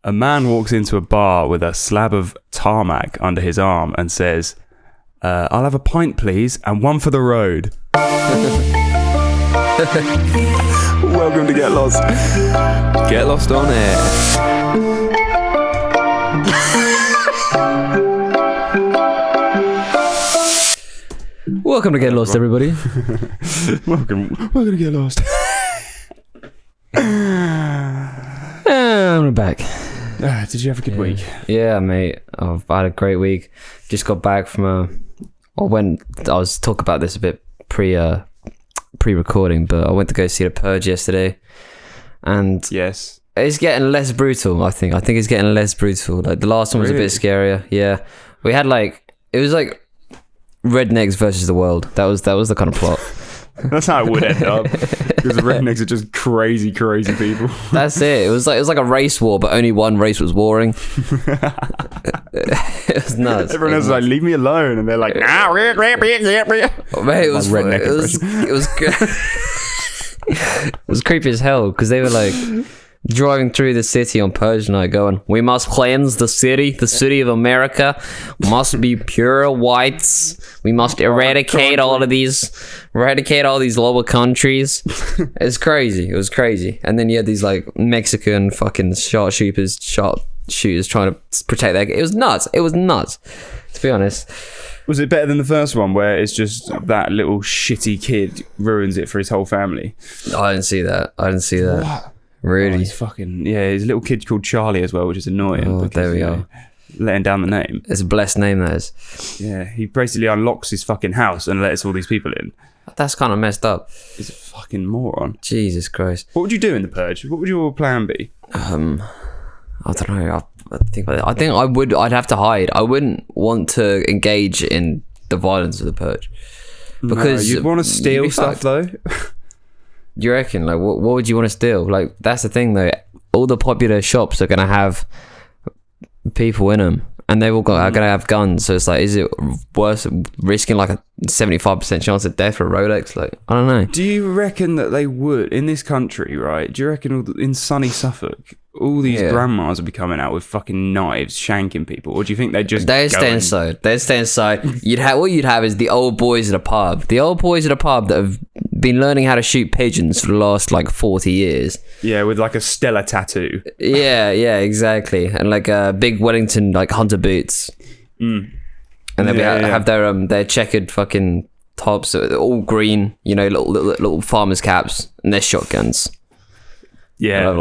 A man walks into a bar with a slab of tarmac under his arm and says, I'll have a pint, please, and one for the road. Welcome to Get Lost. Get Lost on air. Welcome to Get Lost, everybody. Welcome to Get Lost. And we're back. Did you have a good week? Yeah, mate. I've had a great week. Just got back from I was talking about this a bit pre-recording, but I went to go see The Purge yesterday, and Yes. it's getting less brutal. I think it's getting less brutal. Like the last one was a bit scarier. Yeah, we had it was like rednecks versus the world. That was the kind of plot. That's how it would end up. Because the rednecks are just crazy people. That's it. It was like a race war, but only one race was warring. It was nuts. Everyone else was like, leave me alone. And they're like, nah. Mate, it was redneck it was creepy as hell, because they were like driving through the city on Purge night going, we must cleanse the city of America must be pure whites, we must eradicate all these lower countries. It was crazy. And then you had these like Mexican fucking sharpshooters trying to protect their... It was nuts, to be honest. Was it better than the first one where it's just that little shitty kid ruins it for his whole family? I didn't see that. What? Really? Oh, he's his little kid's called Charlie as well, which is annoying. Oh, because, there we go. Letting down the name. It's a blessed name, that is. Yeah, he basically unlocks his fucking house and lets all these people in. That's kind of messed up. He's a fucking moron. Jesus Christ. What would you do in The Purge? What would your plan be? I don't know. I think I'd have to hide. I wouldn't want to engage in the violence of the Purge. Because you'd want to steal stuff though. You reckon? Like, what would you want to steal? Like, that's the thing though. All the popular shops are gonna have people in them, and they've all are gonna have guns. So it's like, is it worth risking like a 75% chance of death for a Rolex? Like, I don't know. Do you reckon that they would in this country? Right? Do you reckon in sunny Suffolk, all these grandmas would be coming out with fucking knives, shanking people, or do you think they'd stay inside? They'd stay inside. What you'd have is the old boys at a pub. The old boys at a pub that have been learning how to shoot pigeons for the last like 40 years. Yeah, with like a Stella tattoo. Yeah, exactly, and like big Wellington like hunter boots. Mm. And then have their checkered fucking tops, all green, little farmers caps, and their shotguns. Yeah,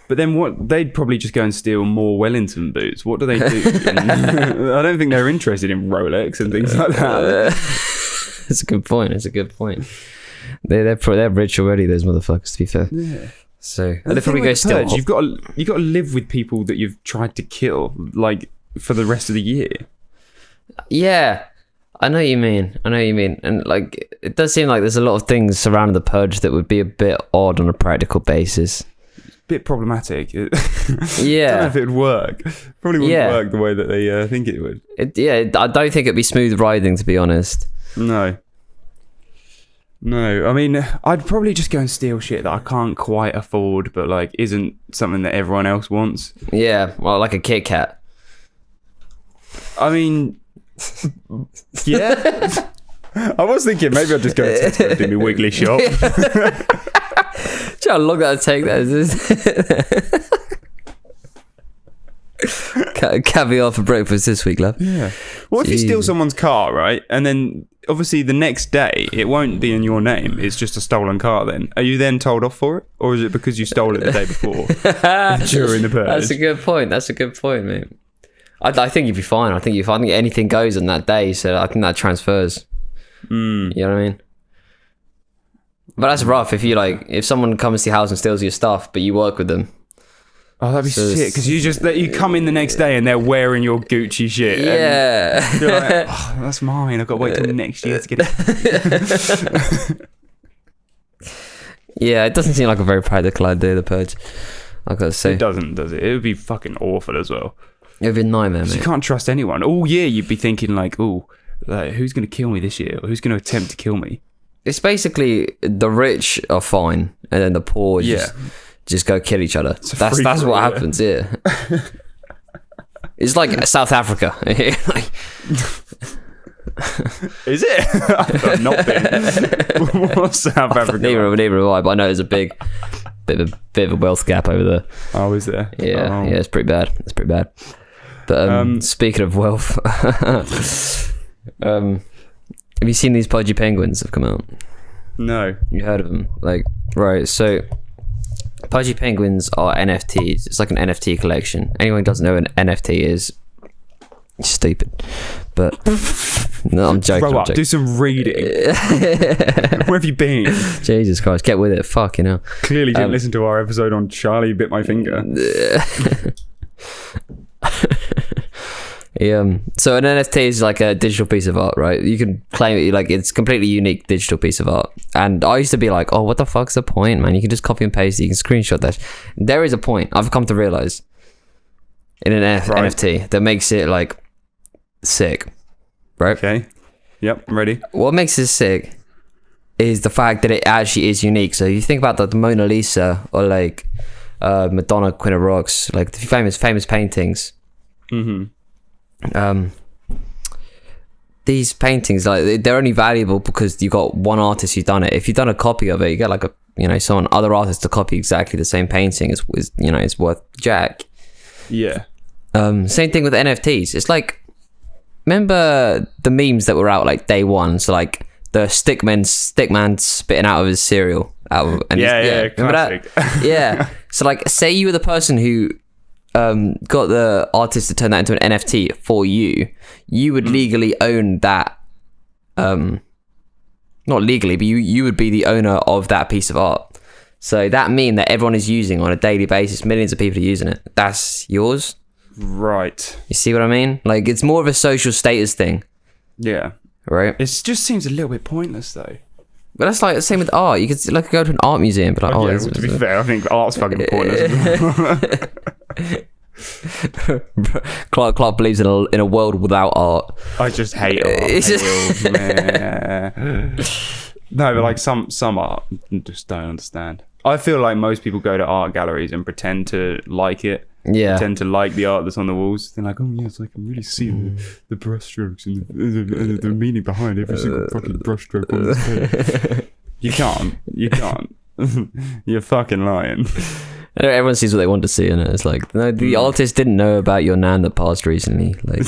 but then what? They'd probably just go and steal more Wellington boots. What do they do? I don't think they're interested in Rolex and things like that. It's a good point. They're rich already, those motherfuckers, to be fair. Yeah. So they probably go steal. You've got to live with people that you've tried to kill, like for the rest of the year. Yeah, I know what you mean, and like it does seem like there's a lot of things surrounding the Purge that would be a bit odd on a practical basis. Bit problematic. Yeah, I don't know if it would work. Probably wouldn't work the way that they think it would. I don't think it'd be smooth riding, to be honest. No, I mean, I'd probably just go and steal shit that I can't quite afford, but like isn't something that everyone else wants. Yeah, well, like a Kit Kat. I mean, yeah. I was thinking maybe I'd just go to Tesco and do my weekly shop. How long that'll take that is caviar for breakfast this week, love. Yeah. What if you steal someone's car, right? And then obviously the next day it won't be in your name. It's just a stolen car then. Are you then told off for it? Or is it because you stole it the day before during the Purge? That's a good point, mate. I think you'd be fine. I think anything goes on that day, so I think that transfers. You know what I mean? But that's rough if someone comes to your house and steals your stuff, but you work with them. Oh, that'd be shit, because you come in the next day and they're wearing your Gucci shit. Yeah. And you're like, oh, that's mine. I've got to wait till next year to get it. Yeah, it doesn't seem like a very practical idea, the Purge. I gotta say. It doesn't, does it? It would be fucking awful as well. It would be a nightmare, mate. You can't trust anyone. All year you'd be thinking like, who's going to kill me this year? Or who's going to attempt to kill me? It's basically the rich are fine, and then the poor just just go kill each other. That's free-for-all, what happens. Yeah. It's like South Africa. Like, Is it? I've not been. What's South Africa? neither have I, but I know there's a bit of a wealth gap over there. Oh, is there? Yeah, yeah, it's pretty bad. But speaking of wealth, have you seen these pudgy penguins that have come out? No. You heard of them? Like, right, so pudgy penguins are NFTs. It's like an NFT collection. Anyone who doesn't know what an NFT is, stupid. But no, I'm joking. Grow up, do some reading. Where have you been? Jesus Christ, get with it. Fucking hell. Clearly didn't listen to our episode on Charlie Bit My Finger. So an NFT is like a digital piece of art, right? You can claim it like it's completely unique digital piece of art. And I used to be like, oh, what the fuck's the point, man? You can just copy and paste it, you can screenshot that. There is a point, I've come to realize, in an NFT that makes it like sick, right? Okay. Yep, I'm ready. What makes it sick is the fact that it actually is unique. So you think about the Mona Lisa or like Madonna, Queen of Rocks, like the famous paintings. Mm-hmm. These paintings, like, they're only valuable because you got one artist who's done it. If you've done a copy of it, you get like other artists to copy exactly the same painting. Is it's worth jack. Yeah. Same thing with NFTs. It's like, remember the memes that were out like day one? So like the stickman spitting out of his cereal. Remember classic. that? Yeah. So like, say you were the person who got the artist to turn that into an NFT for you. You would legally own that. Not legally, but you would be the owner of that piece of art. So that mean that everyone is using on a daily basis. Millions of people are using it. That's yours. Right. You see what I mean? Like, it's more of a social status thing. Yeah. Right? It just seems a little bit pointless, though. But that's like the same with art. You could like go to an art museum, but like, to be fair, I think art's fucking pointless. Clark believes in a world without art. I just hate art. No, but like some art, I just don't understand. I feel like most people go to art galleries and pretend to like it. Yeah. Pretend to like the art that's on the walls. They're like, oh yes, I can really see the brushstrokes and the meaning behind every single fucking brushstroke on this page. You can't. You're fucking lying. Everyone sees what they want to see in it. It's like, no, the artist didn't know about your nan that passed recently. Like,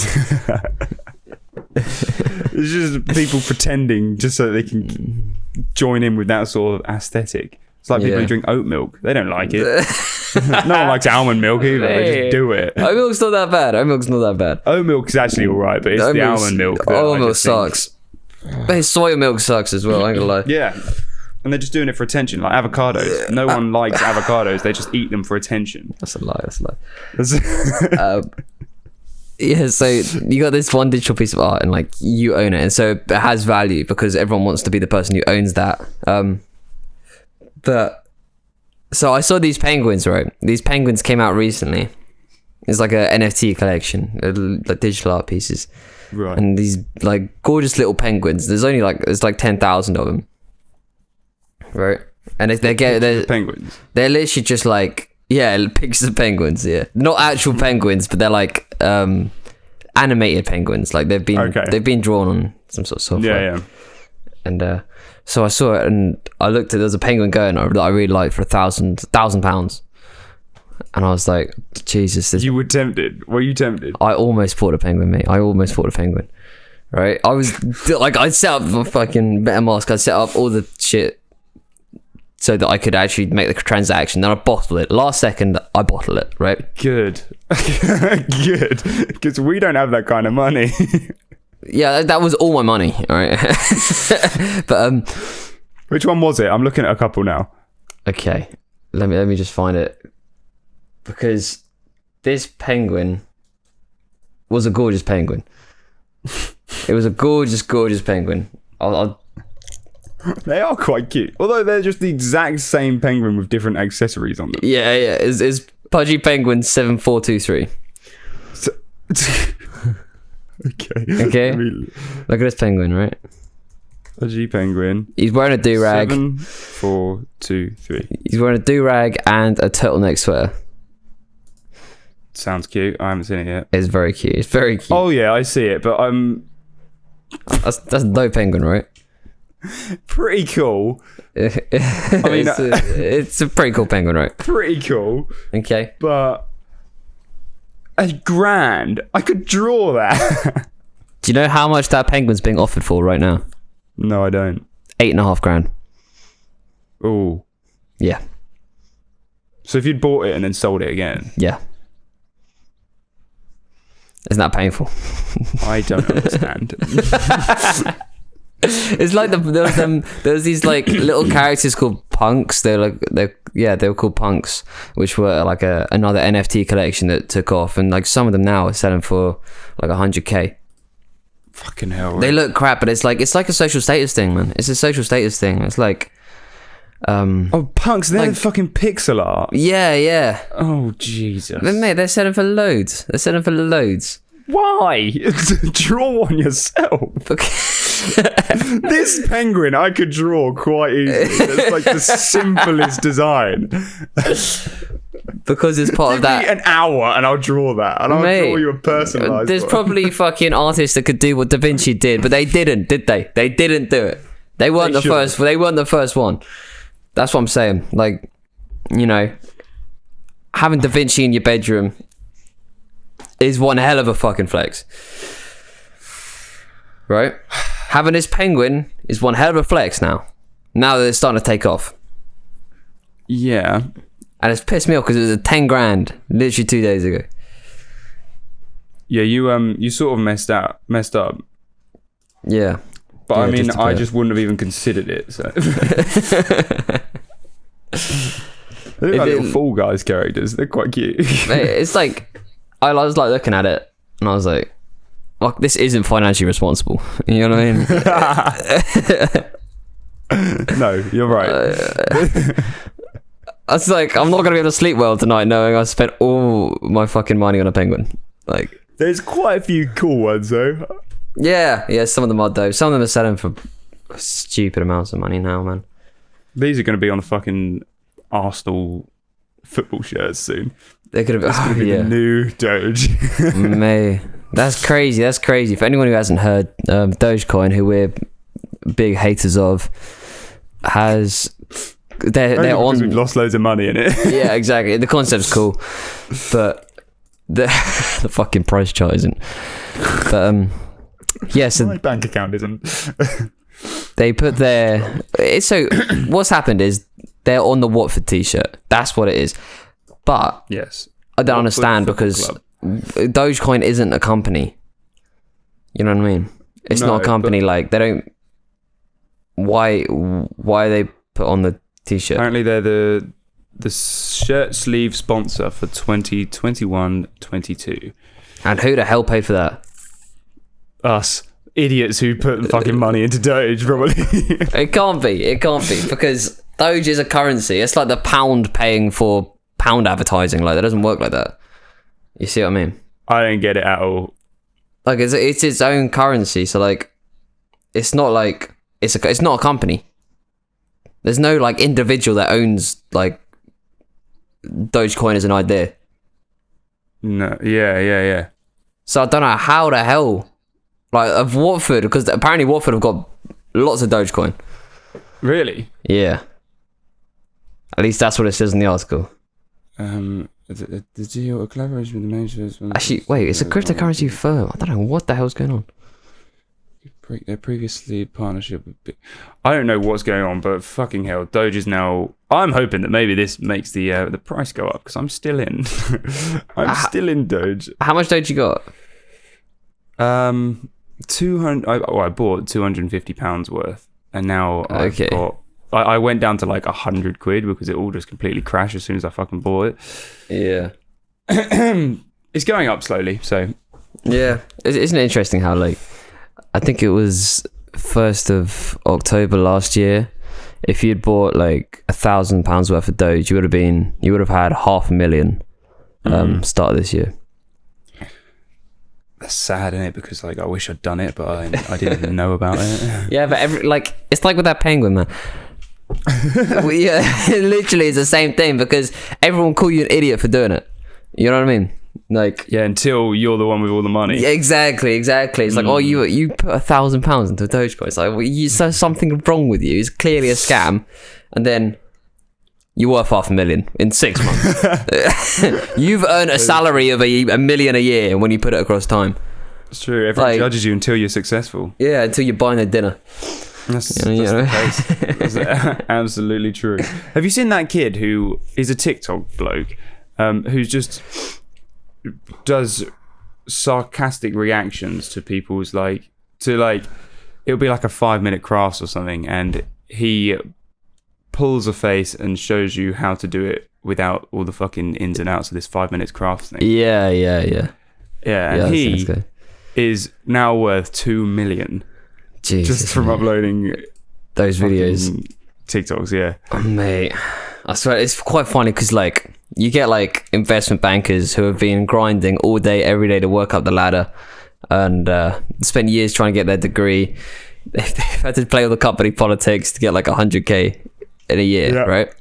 it's just people pretending just so they can join in with that sort of aesthetic. It's like people who drink oat milk. They don't like it. No one likes almond milk either. They just do it. Oat milk's not that bad. Oat milk is actually alright, but it's the almond milk. Oat milk sucks. Hey, soy milk sucks as well, I ain't gonna lie. Yeah. And they're just doing it for attention, like avocados. No one likes avocados. They just eat them for attention. That's a lie. Yeah, so you got this one digital piece of art and like you own it, and so it has value because everyone wants to be the person who owns that. So I saw these penguins, right? These penguins came out recently. It's like a NFT collection, like digital art pieces. Right. And these like gorgeous little penguins. There's like 10,000 of them. Right. And if they're penguins. They're literally just like, yeah, pictures of penguins, yeah. Not actual penguins, but they're like animated penguins. Like they've been drawn on some sort of software. Yeah. And so I saw it and I looked at, there's a penguin going that I really liked for £1,000. And I was like, Jesus. You were tempted. Were you tempted? I almost bought a penguin, mate. Right? I was like, I set up my fucking MetaMask. I set up all the shit so that I could actually make the transaction. Then I bottled it. Last second, I bottled it, right? Good. Good. Because we don't have that kind of money. Yeah, that was all my money, all right? But which one was it? I'm looking at a couple now. Okay. Let me just find it. Because this penguin was a gorgeous penguin. It was a gorgeous penguin. They are quite cute. Although they're just the exact same penguin with different accessories on them. Yeah. It's Pudgy Penguin 7423. Okay. Look at this penguin, right? A G penguin. He's wearing a do-rag. 7, 4, 2, 3. He's wearing a do-rag and a turtleneck sweater. Sounds cute. I haven't seen it yet. It's very cute. It's very cute. Oh yeah, I see it, but That's no penguin, right? pretty cool. I mean, it's a pretty cool penguin, right? Pretty cool. Okay. But $1,000, I could draw that. Do you know how much that penguin's being offered for right now? No, I don't. $8,500. Oh. Yeah. So if you'd bought it and then sold it again. Yeah. Isn't that painful? I don't understand. It's like there was these like little characters called punks. They were called punks, which were like another NFT collection that took off, and like some of them now are selling for like $100K. Fucking hell. Right? They look crap, but it's like a social status thing, man. It's a social status thing. It's like punks, they're like, fucking pixel art. Yeah. Oh Jesus. Mate, they're selling for loads. Why? Draw one yourself. This penguin I could draw quite easily. It's like the simplest design. Because it's part of that. Give me an hour and I'll draw that. And I'll draw you a personalised There's one. probably fucking artists that could do what Da Vinci did, but they didn't, did they? They didn't do it. They weren't the first. They weren't the first one. That's what I'm saying. Like, you know, having Da Vinci in your bedroom is one hell of a fucking flex. Right? Having this penguin is one hell of a flex now. Now that it's starting to take off. Yeah. And it's pissed me off because it was a $10,000 literally 2 days ago. Yeah, you sort of messed up. Yeah. But I mean, I just wouldn't have even considered it. So. They look like little Fall Guys characters. They're quite cute. It's like, I was like looking at it and I was like, well, this isn't financially responsible. You know what I mean? No, you're right. I was like, I'm not going to be able to sleep well tonight knowing I spent all my fucking money on a penguin. Like, there's quite a few cool ones though. Yeah, some of them are though. Some of them are selling for stupid amounts of money now, man. These are going to be on fucking Arsenal football shirts soon. They could have been the new Doge. Mate, that's crazy. For anyone who hasn't heard, Dogecoin, who we're big haters of, has they're on. We've lost loads of money in it. Yeah, exactly. The concept's cool, but the fucking price chart isn't. But yeah, so my bank account isn't. They put their. So what's happened is they're on the Watford t-shirt. That's what it is. But yes, I don't understand because Dogecoin isn't a company. You know what I mean? It's not a company. Like they don't. Why are they put on the t-shirt? Apparently they're the shirt sleeve sponsor for 2021-22. And who the hell paid for that? Us idiots who put fucking money into Doge, probably. It can't be because Doge is a currency. It's like the pound paying for pound advertising. Like that doesn't work like that. You see what I mean? I don't get it at all. Like it's its own currency. So like, it's not like it's not a company. There's no like individual that owns like Dogecoin as an idea. No, yeah. So I don't know how the hell, like of Watford, because apparently Watford have got lots of Dogecoin. Really? Yeah. At least that's what it says in the article. The deal, a collaboration with the majors. Actually, wait, it's a cryptocurrency firm. I don't know what the hell's going on. Their previously partnership with I don't know what's going on, but fucking hell, Doge is now. I'm hoping that maybe this makes the price go up because I'm still in. I'm still in Doge. How much Doge you got? 200. I bought £250 worth, and now I've got. I went down to like £100 because it all just completely crashed as soon as I fucking bought it. Yeah. It's going up slowly, so. Yeah, isn't it interesting how like. I think it was 1st of October last year. If you'd bought like £1,000 worth of Doge, you would have had 500,000 start of this year. That's that's sad, isn't it? Because like I wish I'd done it, but I didn't even know about it. Yeah, but it's like with that penguin, man. It literally is the same thing because everyone will call you an idiot for doing it. You know what I mean? Like, yeah, until you're the one with all the money. Yeah, exactly. It's like, oh, you put £1,000 into a Dogecoin. It's like, well, there's something wrong with you. It's clearly a scam, and then you're worth $500,000 in 6 months. You've earned a salary of $1 million a year when you put it across time. It's true. Everyone judges you until you're successful. Yeah, until you're buying their dinner. That's the case. That's absolutely true. Have you seen that kid who is a TikTok bloke, who's just does sarcastic reactions to people's it'll be like a 5-minute crafts or something, and he pulls a face and shows you how to do it without all the fucking ins and outs of this 5 minutes crafts thing. Yeah. And he is now worth 2 million. Jesus, just from uploading those videos, TikToks. Yeah, oh, mate, I swear it's quite funny because like you get like investment bankers who have been grinding all day every day to work up the ladder and spend years trying to get their degree. They've had to play all the company politics to get like 100k in a year, right?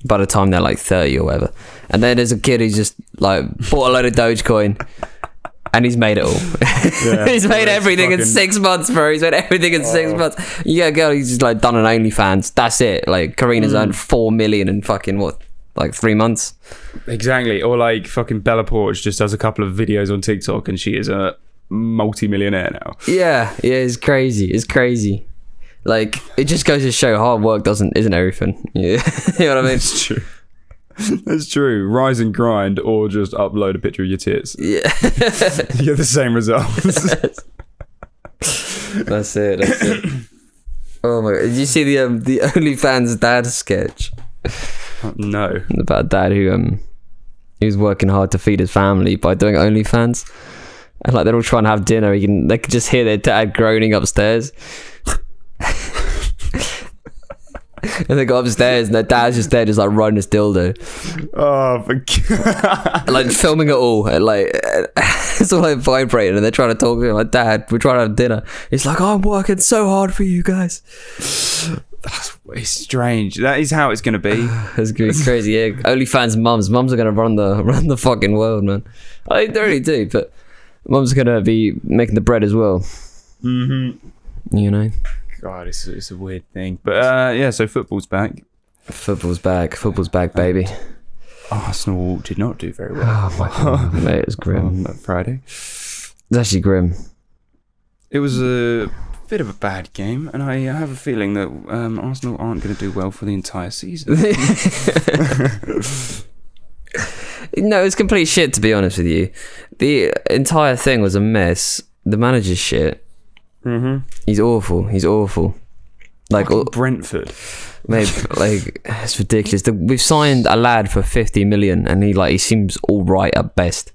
By the time they're like 30 or whatever, and then there's a kid who's just like bought a load of Dogecoin. And he's made it all. Yeah, he's made everything in 6 months, bro. He's made everything in 6 months. You get a girl who's just like done an OnlyFans. That's it. Like Karina's earned 4 million in fucking 3 months. Exactly. Or like fucking Bella Porch just does a couple of videos on TikTok and she is a multi-millionaire now. Yeah, it's crazy. Like it just goes to show hard work isn't everything. Yeah. You know what I mean? It's true. That's true. Rise and grind, or just upload a picture of your tits. Yeah, you get the same results. That's it. Oh my god! Did you see the OnlyFans dad sketch? No. About a dad who he was working hard to feed his family by doing OnlyFans, and like they're all trying to have dinner. They could just hear their dad groaning upstairs. And they go upstairs and their dad's just there just like riding his dildo. Oh, for God. Like filming it all and like it's all like vibrating and they're trying to talk to him like, Dad, we're trying to have dinner. He's like, I'm working so hard for you guys. It's strange. That is how it's going to be. It's going to be crazy. Yeah. OnlyFans mums are going to run the fucking world, man. They already do, but mums are going to be making the bread as well. Mm-hmm. You know? God, it's a weird thing. But yeah, so football's back. Football's back, baby. Arsenal did not do very well. Oh my God, mate, it was grim. On that Friday. It's actually grim. It was a bit of a bad game, and I have a feeling that Arsenal aren't going to do well for the entire season. No, it's complete shit, to be honest with you. The entire thing was a mess. The manager's shit. Mm-hmm. He's awful. Like Brentford, mate. Like it's ridiculous. We've signed a lad for 50 million, and he seems all right at best.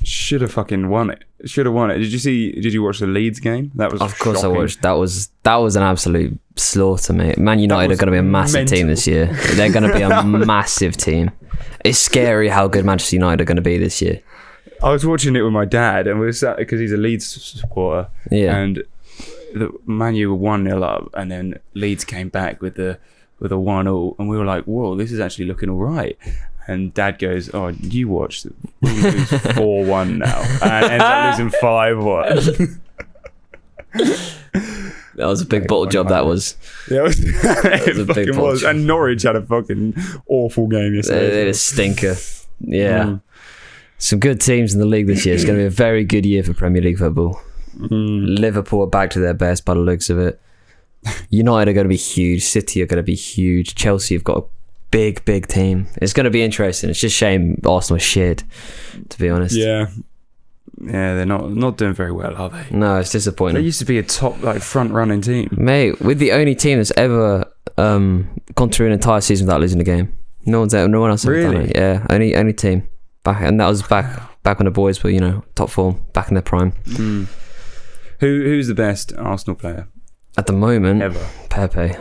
Should have fucking won it. Did you watch the Leeds game? That was of course shocking. I watched. That was an absolute slaughter, mate. Man United are going to be a massive team this year. They're going to be a massive team. It's scary how good Manchester United are going to be this year. I was watching it with my dad, and we were sat because he's a Leeds supporter. Yeah. And the Man U were 1-0 up, and then Leeds came back with a 1-0, and we were like, "Whoa, this is actually looking all right." And Dad goes, "Oh, you watch. We lose 4-1 now, and ends up losing 5-1." That was a big bottle job. That was. Yeah, it fucking was. And Norwich had a fucking awful game yesterday. They had a stinker. Yeah. Some good teams in the league this year. It's going to be a very good year for Premier League football. Liverpool are back to their best by the looks of it. United are going to be huge. City are going to be huge. Chelsea have got a big team. It's going to be interesting. It's just a shame Arsenal are shit, to be honest. Yeah, they're not doing very well, are they? No, it's disappointing. They used to be a top front running team, mate. With the only team that's ever gone through an entire season without losing a game. No one else has done it. Yeah, only team. And that was back when the boys were, top form, back in their prime. Who's the best Arsenal player at the moment? Ever. Pepe.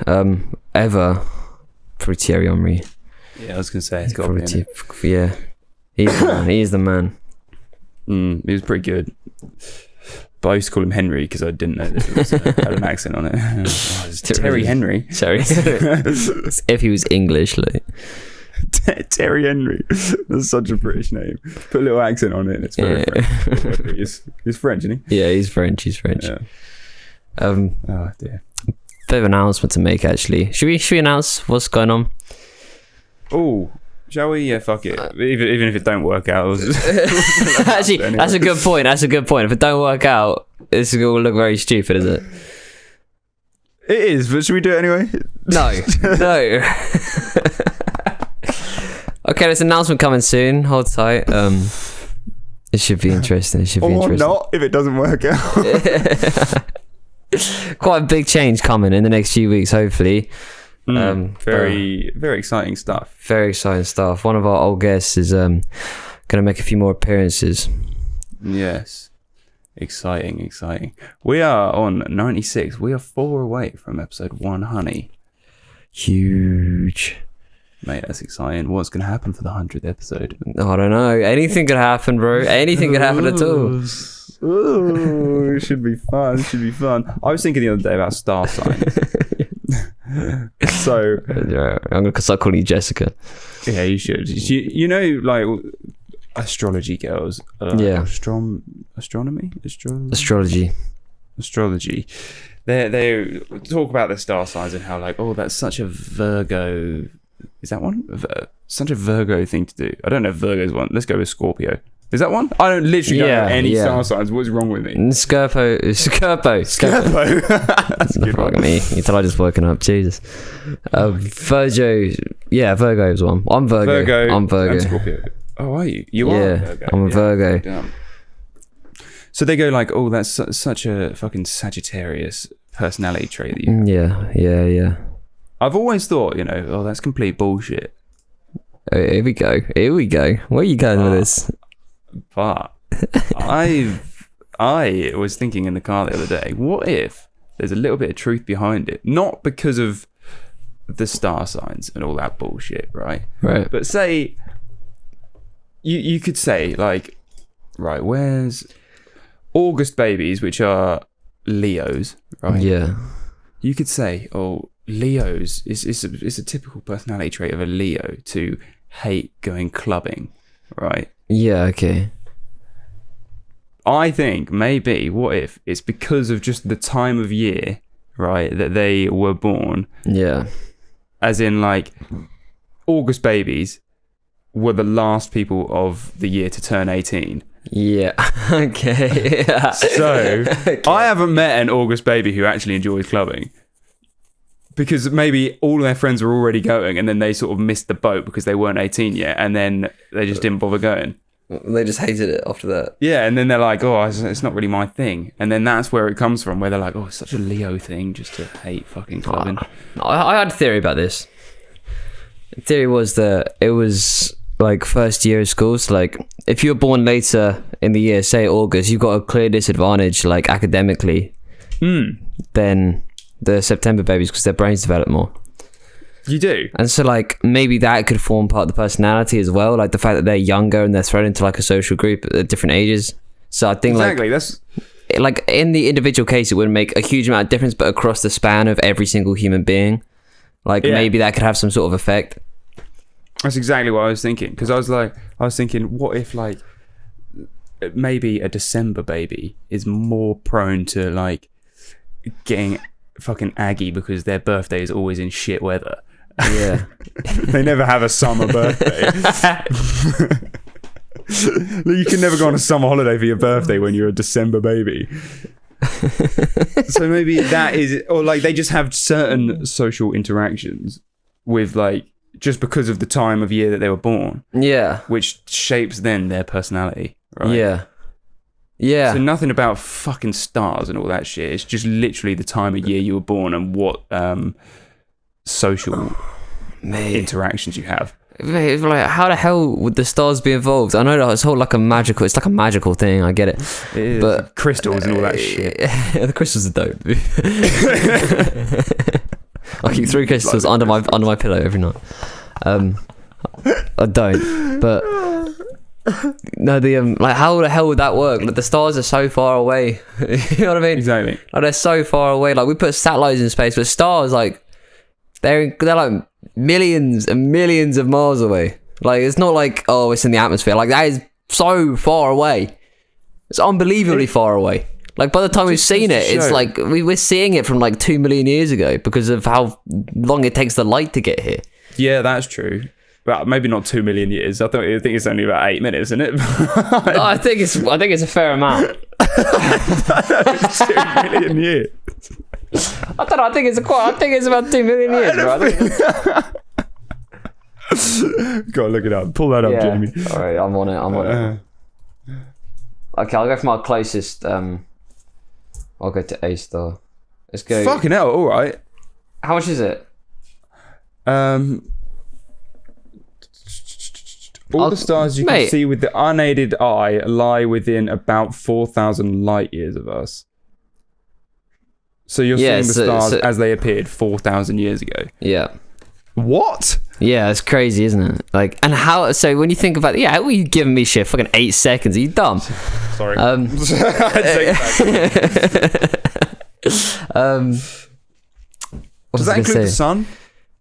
Ever. Probably Thierry Henry. Yeah, I was gonna say it's got to be. Yeah, he's the man. He is the man. He was pretty good. But I used to call him Henry because I didn't know that it was, had an accent on it. Oh, it's Terry Henry. Sorry. If he was English, like. Terry Henry. That's such a British name. Put a little accent on it and it's very French. He's French, isn't he? Yeah, he's French. Yeah. Oh dear. Bit of an announcement to make, actually. Should we announce what's going on? Oh, shall we? Yeah, fuck it. Even if it don't work out. Actually, anyway. That's a good point. If it don't work out, this will look very stupid, is it? It is, but should we do it anyway? No. Okay, there's an announcement coming soon. Hold tight. It should be interesting. Or not, if it doesn't work out. Quite a big change coming in the next few weeks, hopefully. Very exciting stuff. Very exciting stuff. One of our old guests is going to make a few more appearances. Yes. Exciting. We are on 96. We are 4 away from episode 100. Huge. Mate, that's exciting. What's going to happen for the 100th episode? I don't know. Anything could happen, bro. Anything could happen at all. Ooh, it should be fun. I was thinking the other day about star signs. So I'm going to start calling you Jessica. Yeah, you should. You know, like astrology girls. Yeah. Astronomy? Astrology. They talk about the star signs and how, like, oh, that's such a Virgo. Is that one? Such a Virgo thing to do. I don't know if Virgo's one. Let's go with Scorpio. Is that one? I don't know any star signs. What's wrong with me? Scorpio. That's a good one. Me. You thought I just woken up. Jesus. Virgo. Yeah, Virgo is one. I'm Virgo. I'm Virgo. And Scorpio. Oh, are you? You are a Virgo. I'm a Virgo. So they go like, oh, that's such a fucking Sagittarius personality trait that you have. Yeah. I've always thought, oh, that's complete bullshit. Here we go. Where are you going with this? But I was thinking in the car the other day, what if there's a little bit of truth behind it? Not because of the star signs and all that bullshit, right? Right. But say, you could say, like, right, where's August babies, which are Leos, right? Yeah. You could say, oh, Leos, it's a typical personality trait of a Leo to hate going clubbing, right? Yeah, okay. I think maybe, what if it's because of just the time of year, right, that they were born? Yeah. As in, like, August babies were the last people of the year to turn 18. Yeah. Okay. So, okay. I haven't met an August baby who actually enjoys clubbing. Because maybe all their friends were already going and then they sort of missed the boat because they weren't 18 yet and then they just didn't bother going. They just hated it after that. Yeah, and then they're like, oh, it's not really my thing. And then that's where it comes from, where they're like, oh, it's such a Leo thing just to hate fucking clubbing. I had a theory about this. The theory was that it was like first year of school. So like if you're born later in the year, say August, you've got a clear disadvantage like academically than the September babies because their brains develop more. You do? And so like maybe that could form part of the personality as well, like the fact that they're younger and they're thrown into like a social group at different ages. So I think exactly, that's like in the individual case it wouldn't make a huge amount of difference, but across the span of every single human being, like maybe that could have some sort of effect. That's exactly what I was thinking, because I was thinking, what if like maybe a December baby is more prone to like getting fucking aggy because their birthday is always in shit weather. Yeah. They never have a summer birthday. You can never go on a summer holiday for your birthday when you're a December baby. So maybe that is, or like they just have certain social interactions with like, just because of the time of year that they were born. Yeah. Which shapes then their personality, right? Yeah. Yeah. So nothing about fucking stars and all that shit. It's just literally the time of year you were born and what social interactions you have. Mate, like how the hell would the stars be involved? I know that it's like a magical thing. I get it. It is. But crystals and all that shit. The crystals are dope. I keep 3 crystals under my pillow every night. I don't, but No, like how the hell would that work? Like the stars are so far away. You know what I mean? Exactly. Like they're so far away. Like we put satellites in space, but stars like they're like millions and millions of miles away. Like it's not like it's in the atmosphere. Like that is so far away. It's unbelievably far away. Like by the time we've seen it, it's like we're seeing it from like 2 million years ago because of how long it takes the light to get here. Yeah, that's true. Well, maybe not 2 million years. I think it's only about 8 minutes, isn't it? No, I think it's a fair amount. 2 million years. I don't know. I think it's about 2 million years, bro. Go look it up. Pull that up, Jamie. All right, I'm on it. Okay, I'll go for my closest. I'll go to A star. Let's go. Fucking hell! All right. How much is it? All the stars you can see with the unaided eye lie within about 4,000 light years of us. So you're seeing the stars as they appeared 4,000 years ago. Yeah. What? Yeah, it's crazy, isn't it? Like, and how? So when you think about, how are you giving me shit? Fucking 8 seconds? Are you dumb? Sorry. Does that include the sun?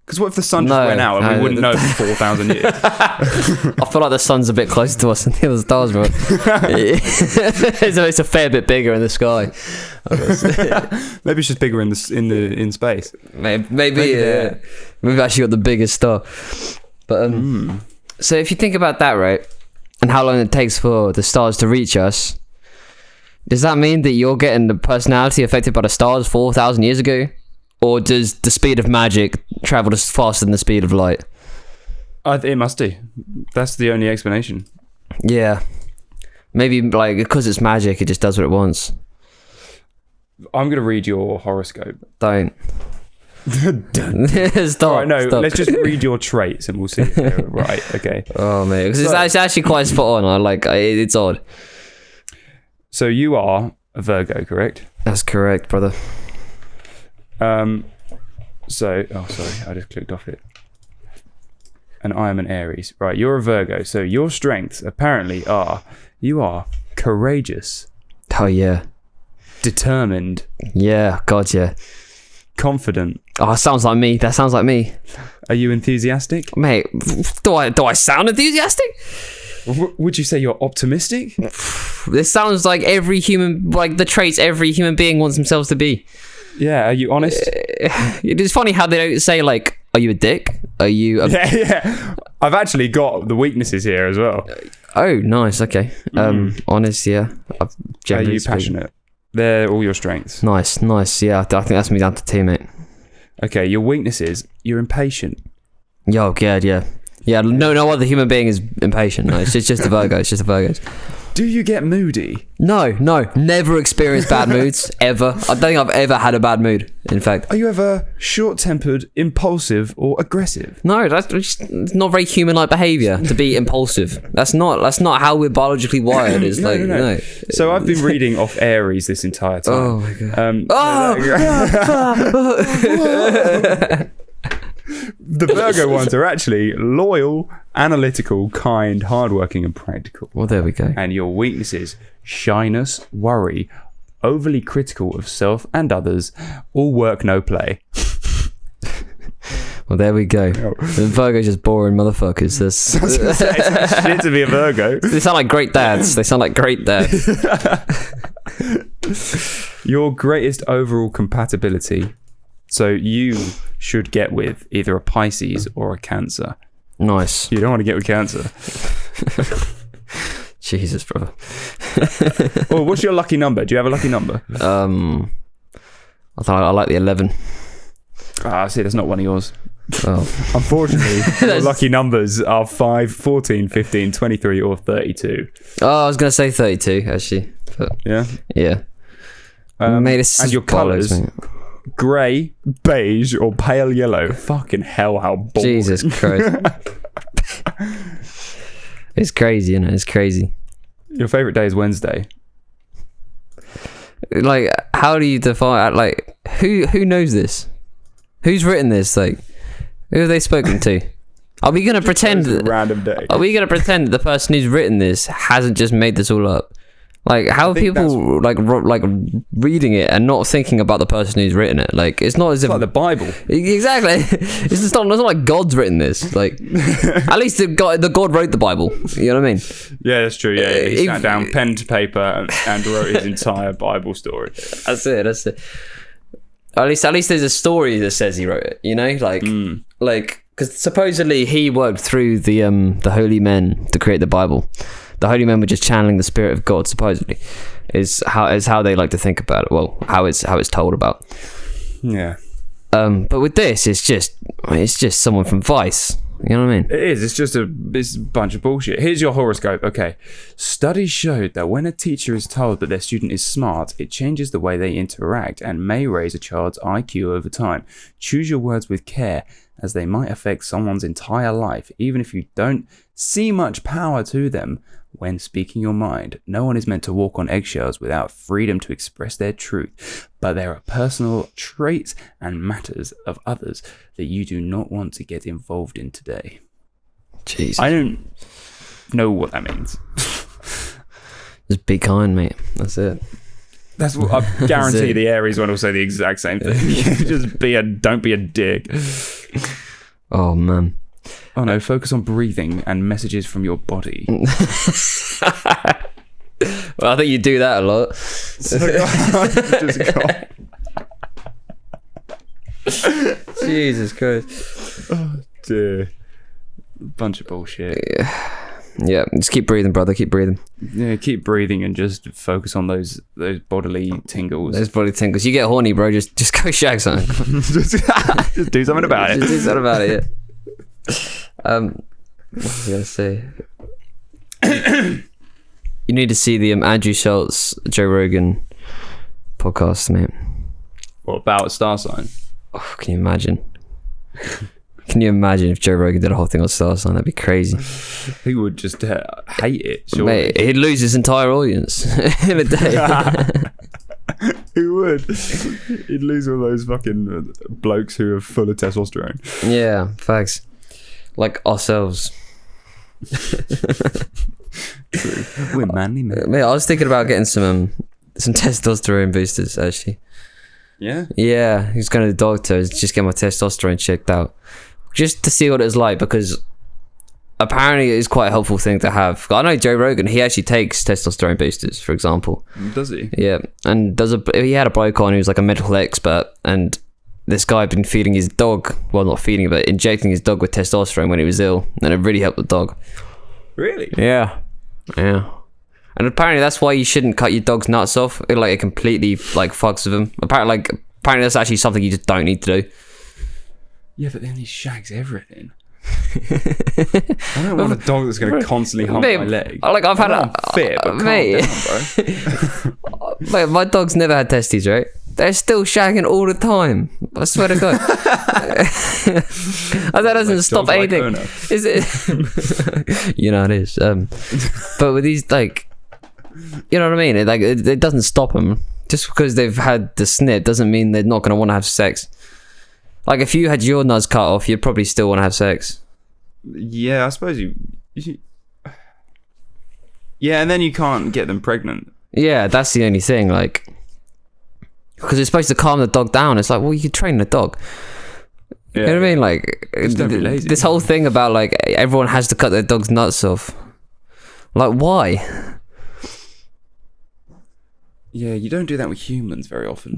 Because what if the sun just went out and we wouldn't know for 4,000 years? I feel like the sun's a bit closer to us than the other stars, bro. It's a fair bit bigger in the sky. Maybe it's just bigger in space. Maybe we've actually got the biggest star. But so if you think about that, right, and how long it takes for the stars to reach us, does that mean that you're getting the personality affected by the stars 4,000 years ago? Or does the speed of magic travel faster than the speed of light? It must do. That's the only explanation. Yeah. Maybe like because it's magic, it just does what it wants. I'm going to read your horoscope. Don't. Stop. All right, no, stop. let's just read your traits and we'll see. Right, okay. Oh, man. Because it's actually quite spot on. It's odd. So you are a Virgo, correct? That's correct, brother. Sorry, I just clicked off it. And I am an Aries. Right, you're a Virgo. So your strengths apparently are, you are courageous. Oh, yeah. Determined. Yeah, God, yeah. Confident. Oh, sounds like me. That sounds like me. Are you enthusiastic? Mate, do I sound enthusiastic? Would you say you're optimistic? This sounds like the traits every human being wants themselves to be. Yeah, are you honest? It's funny how they don't say, like, are you a dick? Are you a... Yeah. I've actually got the weaknesses here as well. Oh, nice, okay. Honest, yeah. Are you passionate? They're all your strengths. Nice, yeah. I think that's me down to 2, mate. Okay, your weaknesses, you're impatient. Yo, God, yeah. Yeah, no other human being is impatient. No, it's just the Virgo. It's just the Virgos. Do you get moody? No. Never experienced bad moods, ever. I don't think I've ever had a bad mood, in fact. Are you ever short-tempered, impulsive, or aggressive? No, that's just not very human-like behaviour to be impulsive. That's not how we're biologically wired. It's no. So I've been reading off Aries this entire time. Oh, my God. The Virgo ones are actually loyal, analytical, kind, hardworking, and practical. Well, there we go. And your weaknesses: shyness, worry, overly critical of self and others, all work, no play. Well, there we go. The Virgo's just boring motherfuckers. It's shit to be a Virgo. They sound like great dads. Your greatest overall compatibility. So you should get with either a Pisces or a Cancer. Nice. You don't want to get with Cancer. Jesus, brother. Well, what's your lucky number? Do you have a lucky number? I like the 11. See, that's not one of yours. Oh. Unfortunately, your lucky numbers are 5, 14, 15, 23, or 32. Oh, I was going to say 32, actually. But yeah? Yeah. And your colours... grey, beige, or pale yellow. Fucking hell, how boring. Jesus Christ. It's crazy, you know, it's crazy. Your favourite day is Wednesday. Like, how do you define, like, who knows this? Who's written this? Like, who have they spoken to? Are we gonna pretend? Chose a random day. Are we gonna pretend that the person who's written this hasn't just made this all up? Like, how are people like reading it and not thinking about the person who's written it? Like, it's not as if like the Bible. Exactly. It's not like God's written this. Like, at least the God wrote the Bible. You know what I mean? Yeah, that's true. Yeah, he sat down, pen to paper, and wrote his entire Bible story. That's it. At least there's a story that says he wrote it. You know, like because supposedly he worked through the holy men to create the Bible. The holy men were just channeling the spirit of God, supposedly, is how they like to think about it. Well, how it's told about. Yeah. But with this, it's just someone from Vice. You know what I mean? It is. It's just a bunch of bullshit. Here's your horoscope. Okay. Studies showed that when a teacher is told that their student is smart, it changes the way they interact and may raise a child's IQ over time. Choose your words with care, as they might affect someone's entire life, even if you don't see much power to them. When speaking your mind, no one is meant to walk on eggshells without freedom to express their truth, but there are personal traits and matters of others that you do not want to get involved in today. Jesus. I don't know what that means. Just be kind, mate. That's it. That's what I guarantee the Aries one will say the exact same thing. Just don't be a dick. Oh, man. Oh no, focus on breathing and messages from your body. Well, I think you do that a lot. Jesus Christ. Oh dear. Bunch of bullshit. Yeah, just keep breathing, brother. Keep breathing. Yeah, keep breathing and just focus on those bodily tingles. Those bodily tingles. You get horny, bro. Just go shag something. just do something about it. Just do something about it. Yeah. What was I gonna say? You need to see the Andrew Schultz, Joe Rogan podcast, mate. What about star sign? Oh, can you imagine? Can you imagine if Joe Rogan did a whole thing on star sign? That'd be crazy. He would just hate it. Surely. Mate, he'd lose his entire audience in a day. He would. He'd lose all those fucking blokes who are full of testosterone. Yeah, facts. Like ourselves. True. We're manly men. Mate, I was thinking about getting some testosterone boosters, actually. Yeah? Yeah, he's going to the doctor, just get my testosterone checked out. Just to see what it's like, because apparently it is quite a helpful thing to have. I know Joe Rogan, he actually takes testosterone boosters, for example. Does he? Yeah, and he had a bloke on who was like a medical expert, and this guy had been feeding his dog, well, not feeding, but injecting his dog with testosterone when he was ill, and it really helped the dog. Really? Yeah. And apparently that's why you shouldn't cut your dog's nuts off. It completely fucks with them. Apparently that's actually something you just don't need to do. Yeah, but then he shags everything. I don't want a dog that's going to constantly hump my leg. I've had a fit, but mate, calm down, bro. Mate, my dog's never had testes, right? They're still shagging all the time. I swear to God. And that doesn't stop anything. Is it? You know it is. But with these, you know what I mean? It doesn't stop them. Just because they've had the snip doesn't mean they're not going to want to have sex. Like, if you had your nuts cut off, you'd probably still want to have sex. Yeah, I suppose you... Yeah, and then you can't get them pregnant. Yeah, that's the only thing, because it's supposed to calm the dog down. It's like, well, you can train the dog. Yeah. You know what I mean? This whole thing about, everyone has to cut their dog's nuts off. Why? Yeah, you don't do that with humans very often.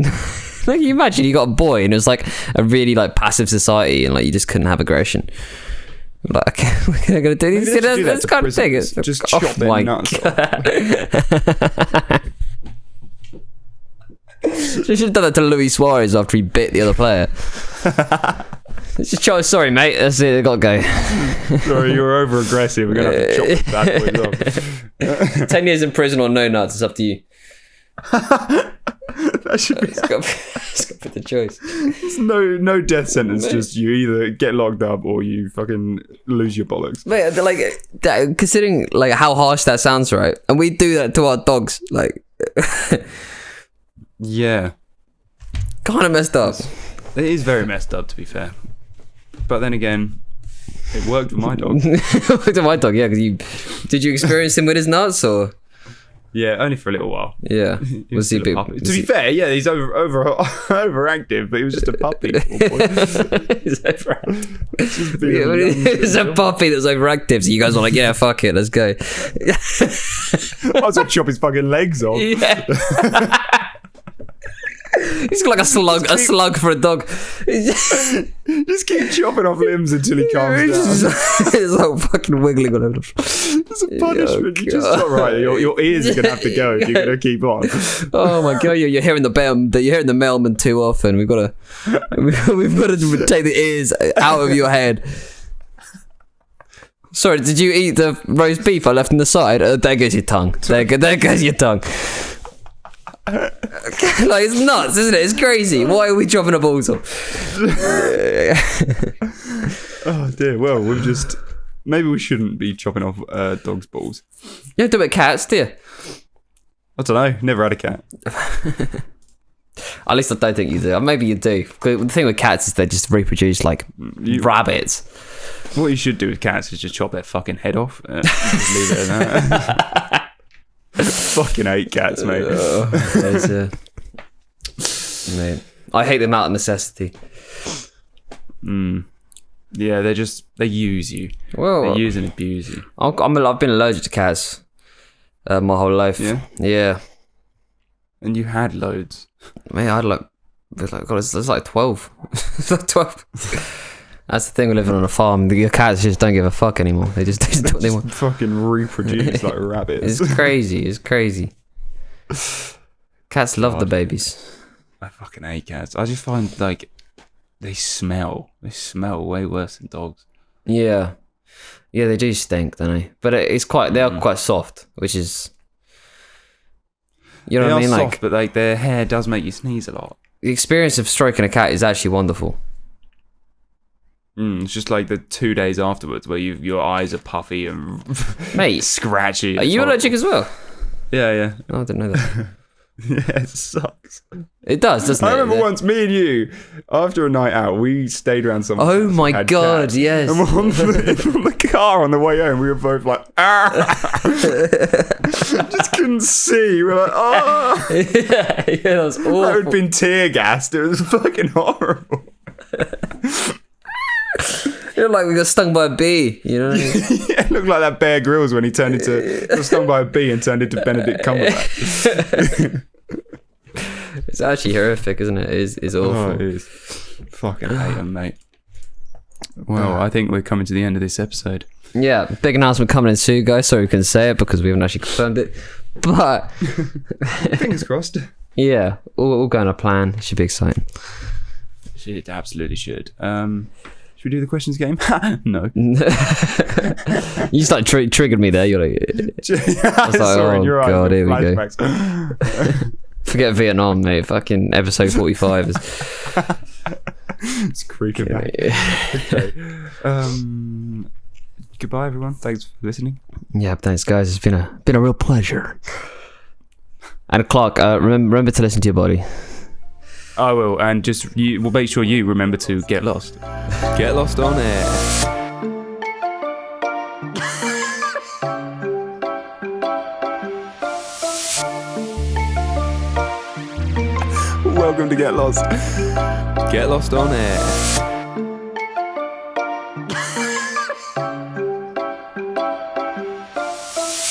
You imagine you got a boy and it was a really passive society and you just couldn't have aggression. We're gonna do this kind of thing. Just chop their nuts off. They should have done that to Luis Suarez after he bit the other player. Sorry, mate. That's it. I gotta go. Sorry, you're over aggressive. We're gonna have to chop the bad boys off. 10 years in prison or no nuts. It's up to you. That should be. It's got to be the choice. There's no death sentence. Mate. Just you either get locked up or you fucking lose your bollocks. Mate, considering how harsh that sounds, right? And we do that to our dogs, Yeah. Kind of messed up. It is very messed up, to be fair. But then again, It worked with my dog. Look at my dog, yeah. Did you experience him with his nuts or? Yeah, only for a little while. Yeah, He was he a still bit? a puppy. To be fair, yeah, he's overactive, but he was just a puppy. He's overactive. It's a puppy that's overactive. So you guys are like, yeah, fuck it, let's go. I was gonna chop his fucking legs off. Yeah. He's got like a slug for a dog. Just keep chopping off limbs until he calms down. It's like fucking wiggling all over. It's a punishment. You just not right. Your ears are gonna have to go if you're gonna keep on. Oh my god, you're hearing you're hearing the mailman too often. We've got to take the ears out of your head. Sorry, did you eat the roast beef I left on the side? There goes your tongue. There goes your tongue. Like, it's nuts, isn't it? It's crazy. Why are we chopping our balls off? Oh dear. Well, maybe we shouldn't be chopping off dogs' balls. You don't do it with cats, do you? I don't know. Never had a cat. At least I don't think you do. Maybe you do. The thing with cats is they just reproduce like rabbits. What you should do with cats is just chop their fucking head off. Just leave it at that. Fucking hate cats, mate. Mate, I hate them out of necessity. Yeah, they use you. Well, they use and abuse you. I've been allergic to cats my whole life. Yeah. And you had loads. Mate, I had God, it's like 12. It's like 12. That's the thing with living on a farm. Your cats just don't give a fuck anymore. They just do what they want. Fucking reproduce like rabbits. It's crazy. Cats love the babies. I fucking hate cats. I just find like they smell way worse than dogs. Yeah, they do stink, don't they? But they are quite soft, which is, you know what I mean? Soft, like, but like their hair does make you sneeze a lot. The experience of stroking a cat is actually wonderful. It's just like the 2 days afterwards where your eyes are puffy and mate scratchy. Are you allergic as well? Yeah. Oh, I didn't know that. Yeah, it sucks. It does, doesn't it? I remember once, me and you, after a night out, we stayed around someone. Oh my god, yes. And from the car on the way home, we were both like, just couldn't see. We were like, oh. Yeah, that was awful. That had been tear gassed. It was fucking horrible. It looked like we got stung by a bee, you know? Yeah, it looked like that Bear Grylls when he got stung by a bee and turned into Benedict Cumberbatch. It's actually horrific, isn't it? It's awful. Oh, it is. Fucking hate them, mate. Well, I think we're coming to the end of this episode. Yeah, big announcement coming in soon, guys. Sorry we couldn't say it because we haven't actually confirmed it. But fingers crossed. Yeah, all going to plan. It should be exciting. It absolutely should. Should we do the questions game? No. You just like triggered me there. You're like, I was like, sorry, oh you're right. god, here we go. Forget Vietnam, mate. Fucking episode 45 is. It's creeping back. Okay. Goodbye, everyone. Thanks for listening. Yeah, thanks, guys. It's been a real pleasure. And Clark, remember to listen to your body. I will, and we'll make sure you remember to get lost. Get lost on air. Welcome to Get Lost. Get lost on air.